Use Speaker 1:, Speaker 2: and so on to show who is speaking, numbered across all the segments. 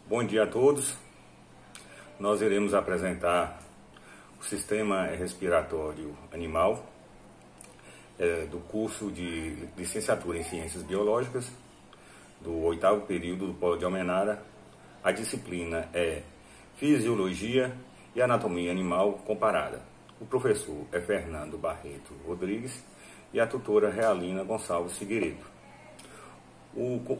Speaker 1: Bom dia a todos. Nós iremos apresentar o sistema respiratório animal do curso de licenciatura em Ciências Biológicas do 8º período do Polo de Almenara. A disciplina é Fisiologia e Anatomia Animal Comparada. O professor é Fernando Barreto Rodrigues e a tutora Realina Gonçalves Figueiredo.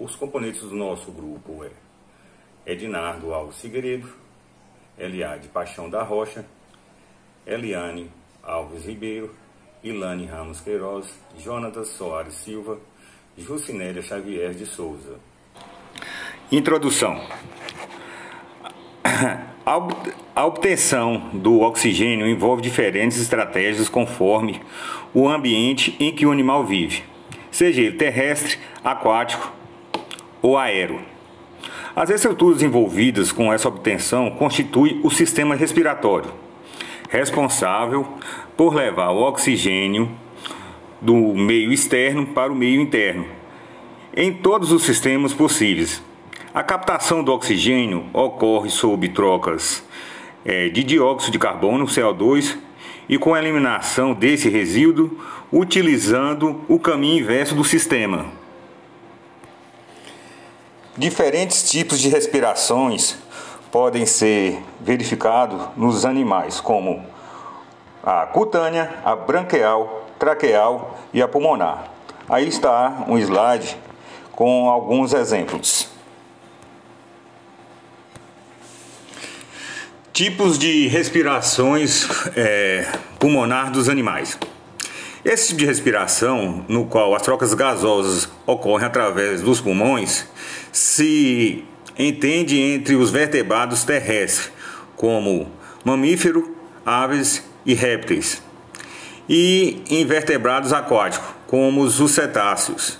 Speaker 1: Os componentes do nosso grupo é Ednardo Alves Figueiredo, Eliade Paixão da Rocha, Eliane Alves Ribeiro, Ilane Ramos Queiroz, Jonatas Soares Silva, Jucinélia Xavier de Souza. Introdução. A obtenção do oxigênio envolve diferentes estratégias conforme o ambiente em que o animal vive, seja ele terrestre, aquático ou aéreo. As estruturas envolvidas com essa obtenção constituem o sistema respiratório, responsável por levar o oxigênio do meio externo para o meio interno, em todos os sistemas possíveis. A captação do oxigênio ocorre sob trocas de dióxido de carbono, CO2, e com a eliminação desse resíduo, utilizando o caminho inverso do sistema. Diferentes tipos de respirações podem ser verificados nos animais, como a cutânea, a branquial, traqueal e a pulmonar. Aí está um slide com alguns exemplos. Tipos de respirações pulmonar dos animais. Esse tipo de respiração, no qual as trocas gasosas ocorrem através dos pulmões, se entende entre os vertebrados terrestres, como mamífero, aves e répteis, e invertebrados aquáticos, como os cetáceos,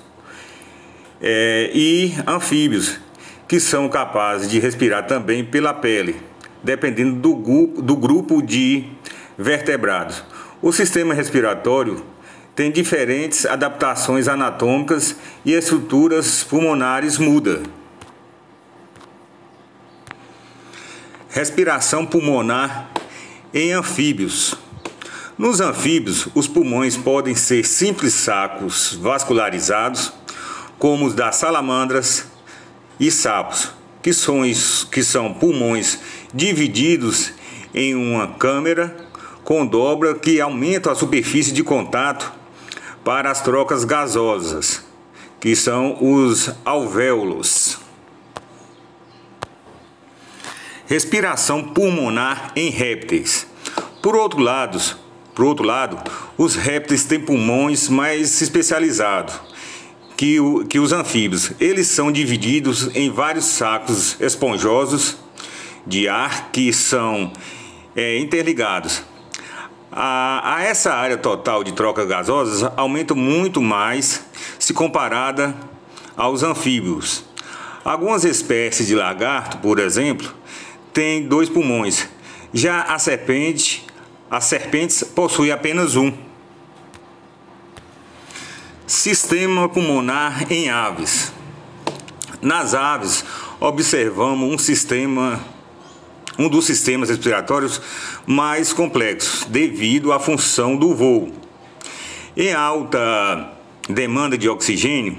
Speaker 1: e anfíbios, que são capazes de respirar também pela pele, dependendo do grupo de vertebrados. O sistema respiratório tem diferentes adaptações anatômicas e estruturas pulmonares muda. Respiração pulmonar em anfíbios. Nos anfíbios, os pulmões podem ser simples sacos vascularizados, como os das salamandras e sapos, que são pulmões divididos em uma câmara com dobra que aumenta a superfície de contato para as trocas gasosas, que são os alvéolos. Respiração pulmonar em répteis. Por outro lado, os répteis têm pulmões mais especializados que os anfíbios. Eles são divididos em vários sacos esponjosos de ar que são interligados. A essa área total de trocas gasosas aumenta muito mais se comparada aos anfíbios. Algumas espécies de lagarto, por exemplo, têm 2 pulmões. Já as serpentes possuem apenas um. Sistema pulmonar em aves. Nas aves, observamos um dos sistemas respiratórios mais complexos, devido à função do voo. Em alta demanda de oxigênio,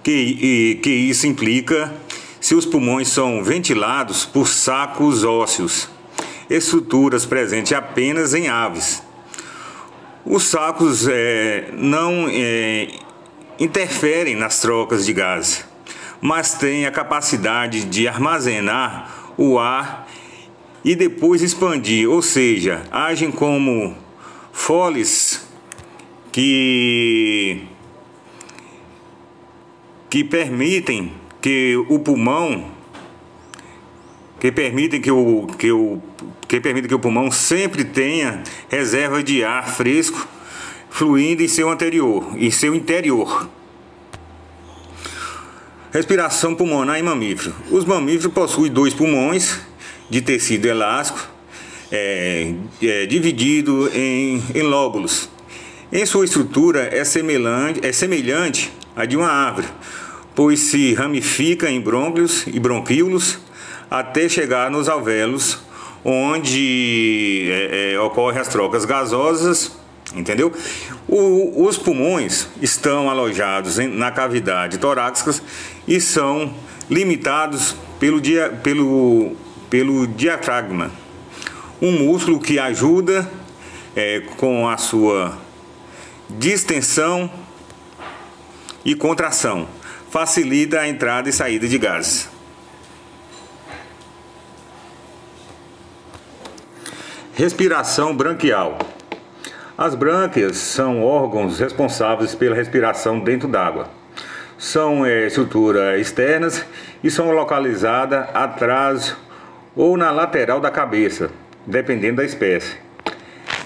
Speaker 1: que isso implica se os pulmões são ventilados por sacos ósseos, estruturas presentes apenas em aves. Os sacos não interferem nas trocas de gases, mas têm a capacidade de armazenar o ar e depois expandir, ou seja, agem como foles que permitem que o pulmão sempre tenha reserva de ar fresco fluindo em seu interior. Respiração pulmonar em mamífero. Os mamíferos possuem 2 pulmões de tecido elástico, dividido em lóbulos. Em sua estrutura é semelhante à de uma árvore, pois se ramifica em brônquios e bronquíolos, até chegar nos alvéolos, onde ocorrem as trocas gasosas, entendeu? Os pulmões estão alojados na cavidade torácica e são limitados pelo diafragma, um músculo que ajuda com a sua distensão e contração, facilita a entrada e saída de gases. Respiração branquial. As brânquias são órgãos responsáveis pela respiração dentro d'água. São estruturas externas e são localizadas atrás ou na lateral da cabeça, dependendo da espécie.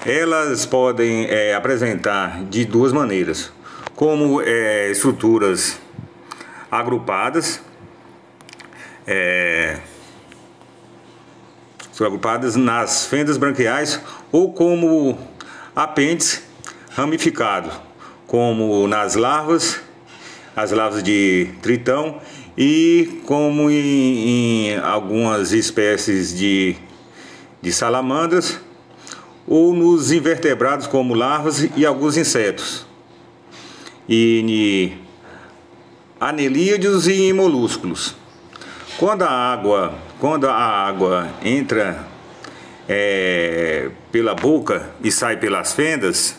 Speaker 1: Elas podem apresentar de duas maneiras, como estruturas agrupadas, nas fendas branquiais, ou como apêndice ramificado, como nas larvas, as larvas de tritão, e como em algumas espécies de salamandras, ou nos invertebrados como larvas e alguns insetos, e anelídeos e em molúsculos. Quando a água entra pela boca e sai pelas fendas,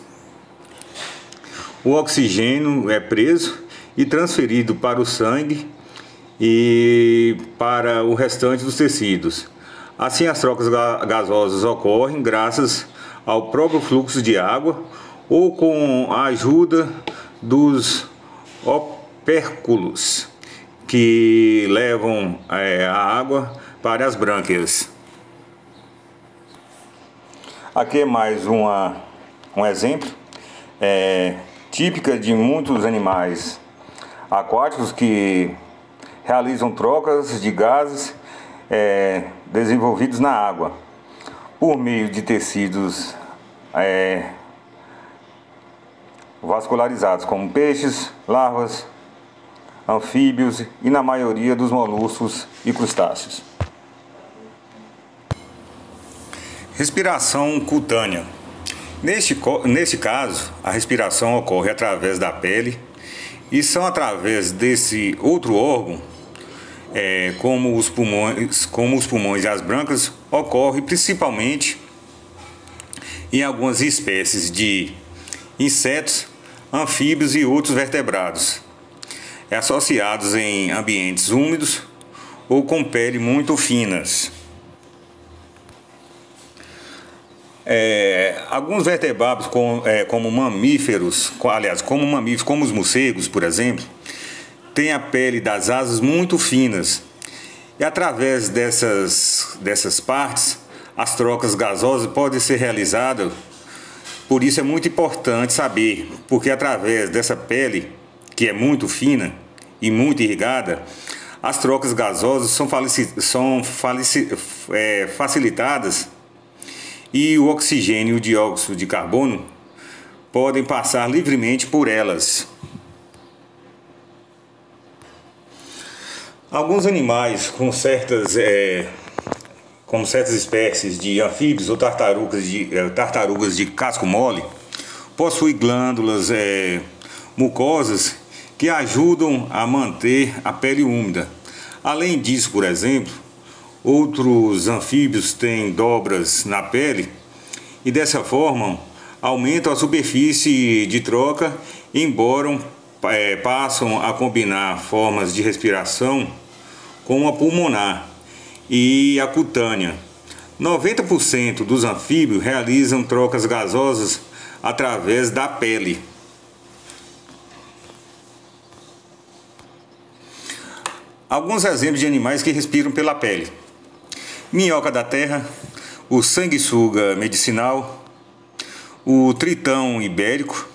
Speaker 1: o oxigênio é preso e transferido para o sangue e para o restante dos tecidos. Assim, as trocas gasosas ocorrem graças ao próprio fluxo de água ou com a ajuda dos opérculos que levam a água para as brânquias. Aqui é mais um exemplo típico de muitos animais aquáticos que realizam trocas de gases desenvolvidos na água por meio de tecidos vascularizados, como peixes, larvas, anfíbios e na maioria dos moluscos e crustáceos. Respiração cutânea. Neste caso, a respiração ocorre através da pele e são através desse outro órgão, como os pulmões e as brânquias, ocorre principalmente em algumas espécies de insetos, anfíbios e outros vertebrados, associados em ambientes úmidos ou com pele muito finas. Alguns vertebrados como mamíferos, como os morcegos, por exemplo, têm a pele das asas muito finas e através dessas partes as trocas gasosas podem ser realizadas. Por isso é muito importante saber, porque através dessa pele, que é muito fina e muito irrigada, as trocas gasosas são facilitadas e o oxigênio e o dióxido de carbono podem passar livremente por elas. Alguns animais como certas espécies de anfíbios ou tartarugas de casco mole possuem glândulas mucosas que ajudam a manter a pele úmida. Além disso, por exemplo, outros anfíbios têm dobras na pele e dessa forma aumentam a superfície de troca, embora passam a combinar formas de respiração como a pulmonar e a cutânea. 90% dos anfíbios realizam trocas gasosas através da pele. Alguns exemplos de animais que respiram pela pele: minhoca da terra, o sanguessuga medicinal, o tritão ibérico,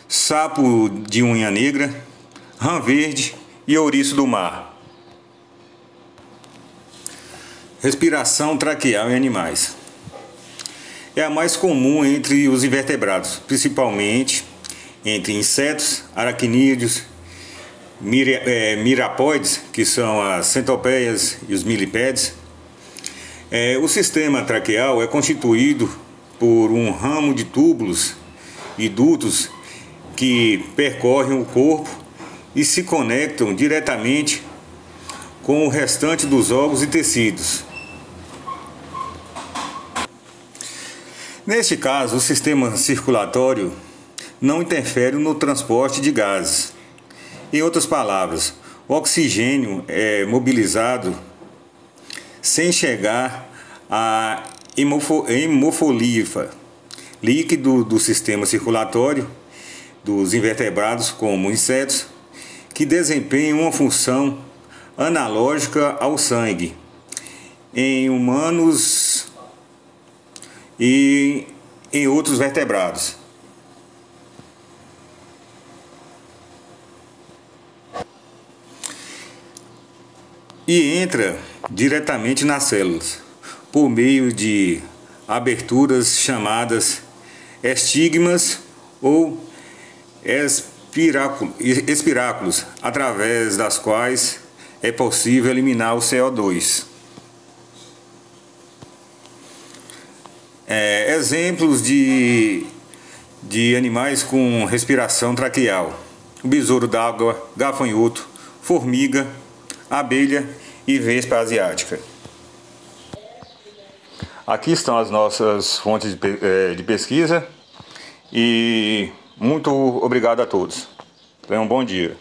Speaker 1: sapo de unha negra, rã verde e ouriço do mar. Respiração traqueal em animais. É a mais comum entre os invertebrados, principalmente entre insetos, aracnídeos mirapóides, que são as centopeias e os milipédes. O sistema traqueal é constituído por um ramo de túbulos e dutos que percorrem o corpo e se conectam diretamente com o restante dos órgãos e tecidos. Neste caso, o sistema circulatório não interfere no transporte de gases. Em outras palavras, o oxigênio é mobilizado sem chegar à hemofolifa, líquido do sistema circulatório dos invertebrados, como insetos, que desempenham uma função analógica ao sangue em humanos e em outros vertebrados. E entra diretamente nas células, por meio de aberturas chamadas estigmas ou espiráculos, através das quais é possível eliminar o CO2. Exemplos de animais com respiração traqueal: o besouro d'água, gafanhoto, formiga, abelha e vespa asiática. Aqui estão as nossas fontes de pesquisa e muito obrigado a todos. Tenham um bom dia.